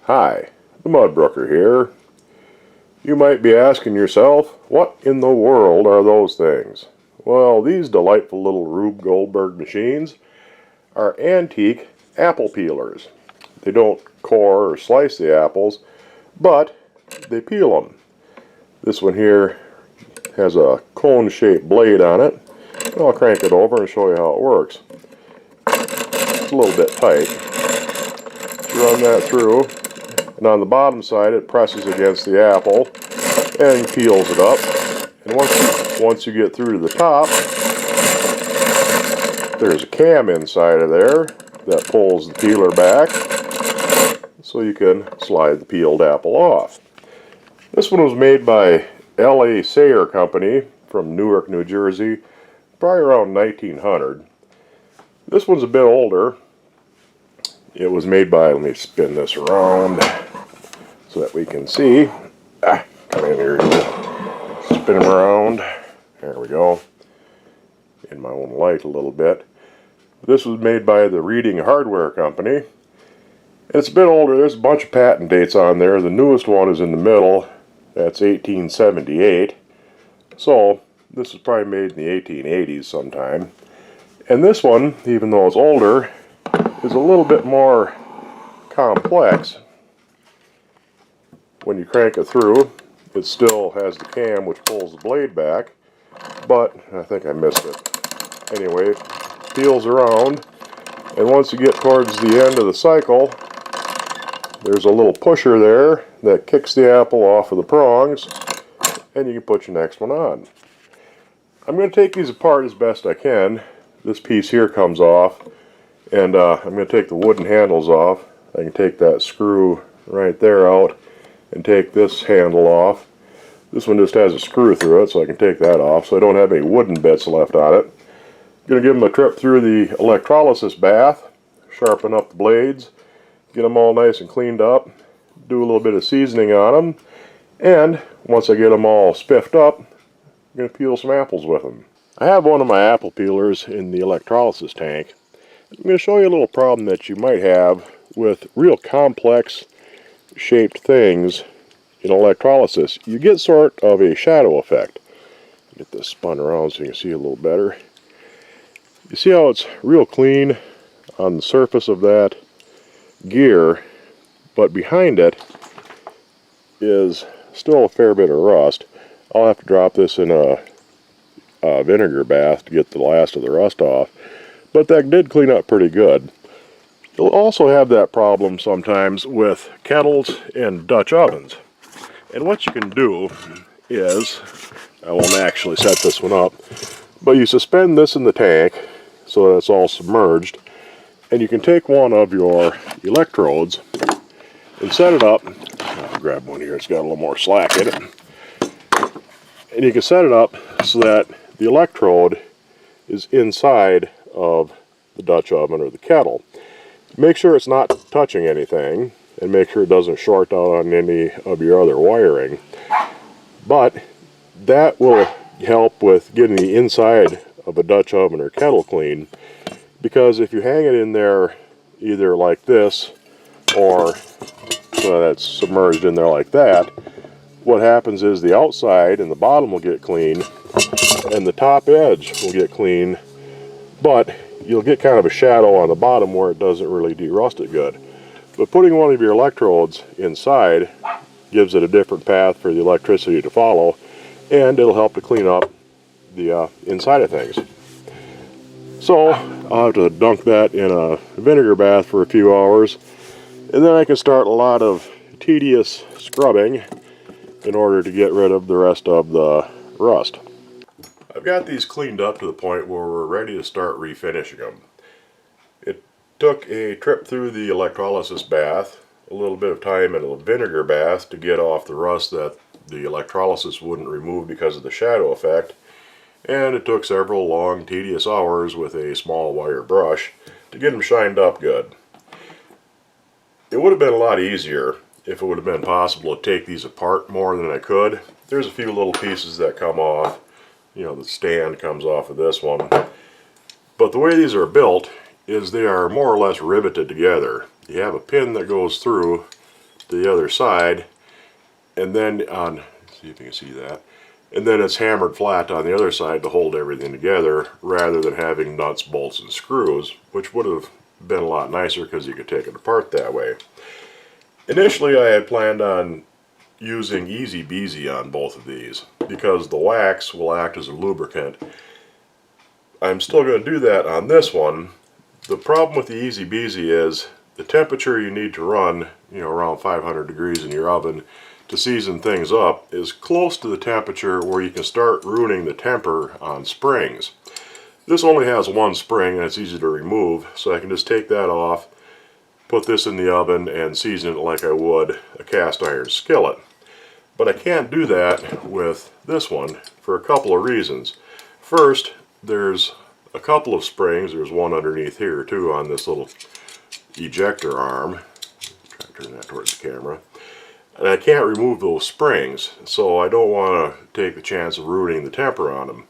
Hi, the Mudbrooker here. You might be asking yourself, what in the world are those things? Well, these delightful little Rube Goldberg machines are antique apple peelers. They don't core or slice the apples, but they peel them. This one here has a cone-shaped blade on it. I'll crank it over and show you how it works. It's a little bit tight. Run that through, and on the bottom side it presses against the apple and peels it up. And once you get through to the top, there's a cam inside of there that pulls the peeler back so you can slide the peeled apple off. This one was made by L.A. Sayer Company from Newark, New Jersey, probably around 1900. This one's a bit older. It was made by, let me spin this around so that we can see. Come in here, spin them around. There we go. In my own light a little bit. This was made by the Reading Hardware Company. It's a bit older. There's a bunch of patent dates on there. The newest one is in the middle. That's 1878. So this was probably made in the 1880s sometime. And this one, even though it's older, is a little bit more complex. When you crank it through, it still has the cam which pulls the blade back, but I think I missed it. Anyway, it peels around, and once you get towards the end of the cycle, there's a little pusher there that kicks the apple off of the prongs, and you can put your next one on. I'm going to take these apart as best I can. This piece here comes off, and I'm going to take the wooden handles off. I can take that screw right there out and take this handle off. This one just has a screw through it, so I can take that off, so I don't have any wooden bits left on it. I'm going to give them a trip through the electrolysis bath, sharpen up the blades, get them all nice and cleaned up, do a little bit of seasoning on them, and once I get them all spiffed up, I'm going to peel some apples with them. I have one of my apple peelers in the electrolysis tank. I'm going to show you a little problem that you might have with real complex shaped things in electrolysis. You get sort of a shadow effect. Get this spun around so you can see a little better. You see how it's real clean on the surface of that gear, but behind it is still a fair bit of rust. I'll have to drop this in a vinegar bath to get the last of the rust off, but that did clean up pretty good. You'll also have that problem sometimes with kettles and Dutch ovens. And what you can do is, I won't actually set this one up, but you suspend this in the tank so that it's all submerged, and you can take one of your electrodes and set it up. I'll grab one here, it's got a little more slack in it. And you can set it up so that the electrode is inside of the Dutch oven or the kettle. Make sure it's not touching anything, and make sure it doesn't short out on any of your other wiring. But that will help with getting the inside of a Dutch oven or kettle clean, because if you hang it in there either like this or so that's submerged in there like that, what happens is the outside and the bottom will get clean and the top edge will get clean, but you'll get kind of a shadow on the bottom where it doesn't really derust it good. But putting one of your electrodes inside gives it a different path for the electricity to follow, and it'll help to clean up the inside of things. So I'll have to dunk that in a vinegar bath for a few hours, and then I can start a lot of tedious scrubbing in order to get rid of the rest of the rust. I've got these cleaned up to the point where we're ready to start refinishing them. It took a trip through the electrolysis bath, a little bit of time in a vinegar bath to get off the rust that the electrolysis wouldn't remove because of the shadow effect, and it took several long tedious hours with a small wire brush to get them shined up good. It would have been a lot easier if it would have been possible to take these apart more than I could. There's a few little pieces that come off. You know, the stand comes off of this one. But the way these are built is they are more or less riveted together. You have a pin that goes through the other side, and then on, see if you can see that, and then it's hammered flat on the other side to hold everything together, rather than having nuts, bolts, and screws, which would have been a lot nicer because you could take it apart that way. Initially I had planned on using Easy Beezy on both of these because the wax will act as a lubricant. I'm still going to do that on this one. The problem with the Easy Beezy is the temperature you need to run, around 500 degrees in your oven to season things up, is close to the temperature where you can start ruining the temper on springs. This only has one spring and it's easy to remove, so I can just take that off, put this in the oven, and season it like I would a cast iron skillet. But I can't do that with this one for a couple of reasons. First, there's a couple of springs. There's one underneath here too on this little ejector arm. Try to turn that towards the camera. And I can't remove those springs, so I don't want to take the chance of ruining the temper on them.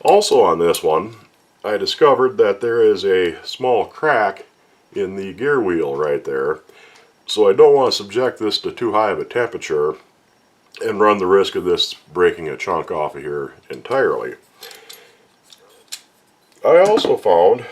Also on this one, I discovered that there is a small crack in the gear wheel right there, so I don't want to subject this to too high of a temperature and run the risk of this breaking a chunk off of here entirely. I also found,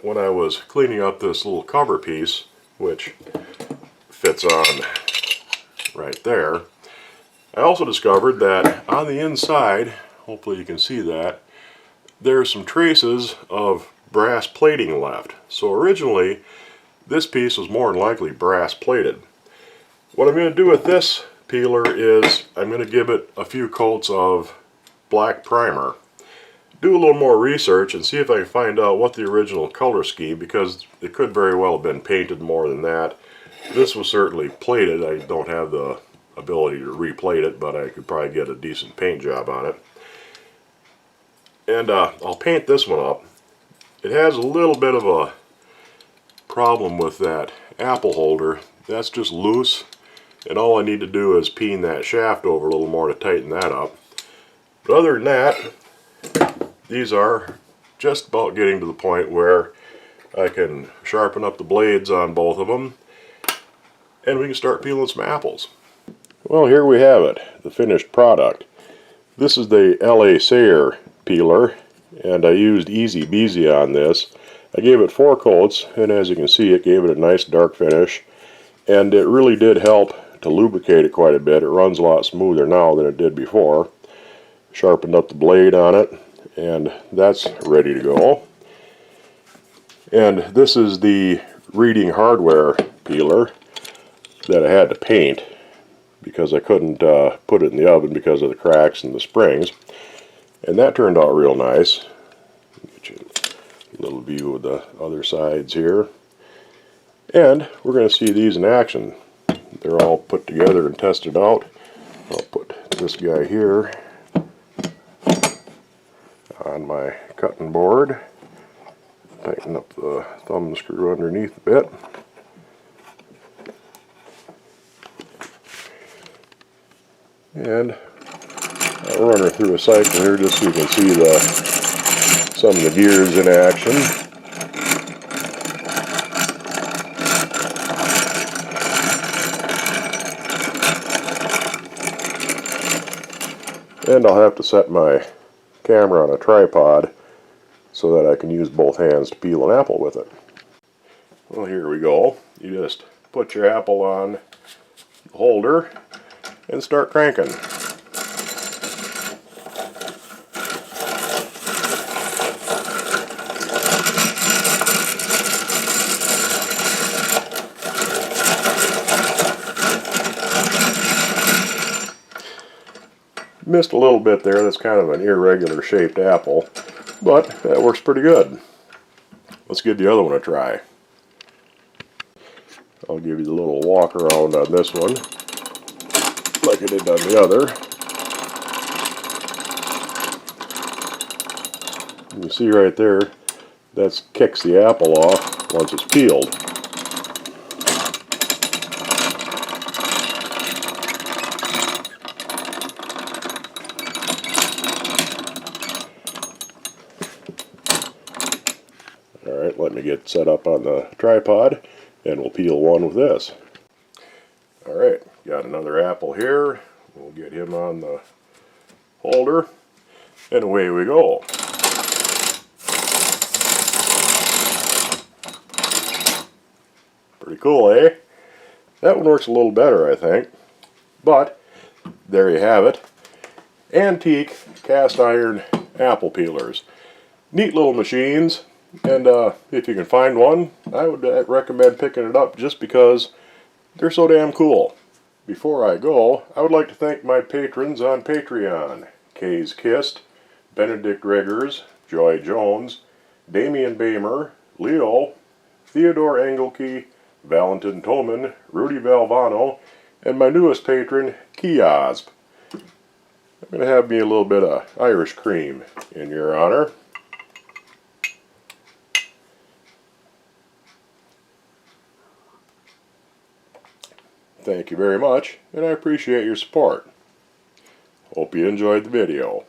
when I was cleaning up this little cover piece, which fits on right there, I also discovered that on the inside, hopefully you can see that, there's some traces of brass plating left. So originally this piece was more than likely brass plated. What I'm going to do with this peeler is I'm going to give it a few coats of black primer, do a little more research and see if I can find out what the original color scheme, because it could very well have been painted more than that. This was certainly plated. I don't have the ability to replate it, but I could probably get a decent paint job on it. And I'll paint this one up. It has a little bit of a problem with that apple holder. That's just loose, and all I need to do is peen that shaft over a little more to tighten that up. But other than that, these are just about getting to the point where I can sharpen up the blades on both of them and we can start peeling some apples. Well, here we have it, the finished product. This is the LA Sayer peeler, and I used Easy Beezy on this. I gave it 4 coats, and as you can see, it gave it a nice dark finish, and it really did help to lubricate it quite a bit. It runs a lot smoother now than it did before. Sharpened up the blade on it, and that's ready to go. And this is the reading hardware peeler that I had to paint because I couldn't put it in the oven because of the cracks and the springs, and that turned out real nice. Get you a little view of the other sides here, and we're going to see these in action. They're all put together and tested out. I'll put this guy here on my cutting board, tighten up the thumb screw underneath a bit. And I'll run her through a cycle here just so you can see some of the gears in action. And I'll have to set my camera on a tripod so that I can use both hands to peel an apple with it. Well, here we go. You just put your apple on the holder and start cranking. Missed a little bit there. That's kind of an irregular shaped apple, but that works pretty good. Let's give the other one a try. I'll give you the little walk around on this one like I did on the other. You see right there, that kicks the apple off once it's peeled. Alright, let me get set up on the tripod and we'll peel one with this. Alright, got another apple here. We'll get him on the holder, and away we go. Pretty cool, eh? That one works a little better, I think. But, there you have it. Antique cast iron apple peelers. Neat little machines, and if you can find one, I would recommend picking it up just because they're so damn cool. Before I go, I would like to thank my patrons on Patreon. Kay's Kist, Benedict Riggers, Joy Jones, Damian Bamer, Leo, Theodore Engelke, Valentin Toman, Rudy Valvano, and my newest patron, Kiosp. I'm going to have me a little bit of Irish cream in your honor. Thank you very much, and I appreciate your support. Hope you enjoyed the video.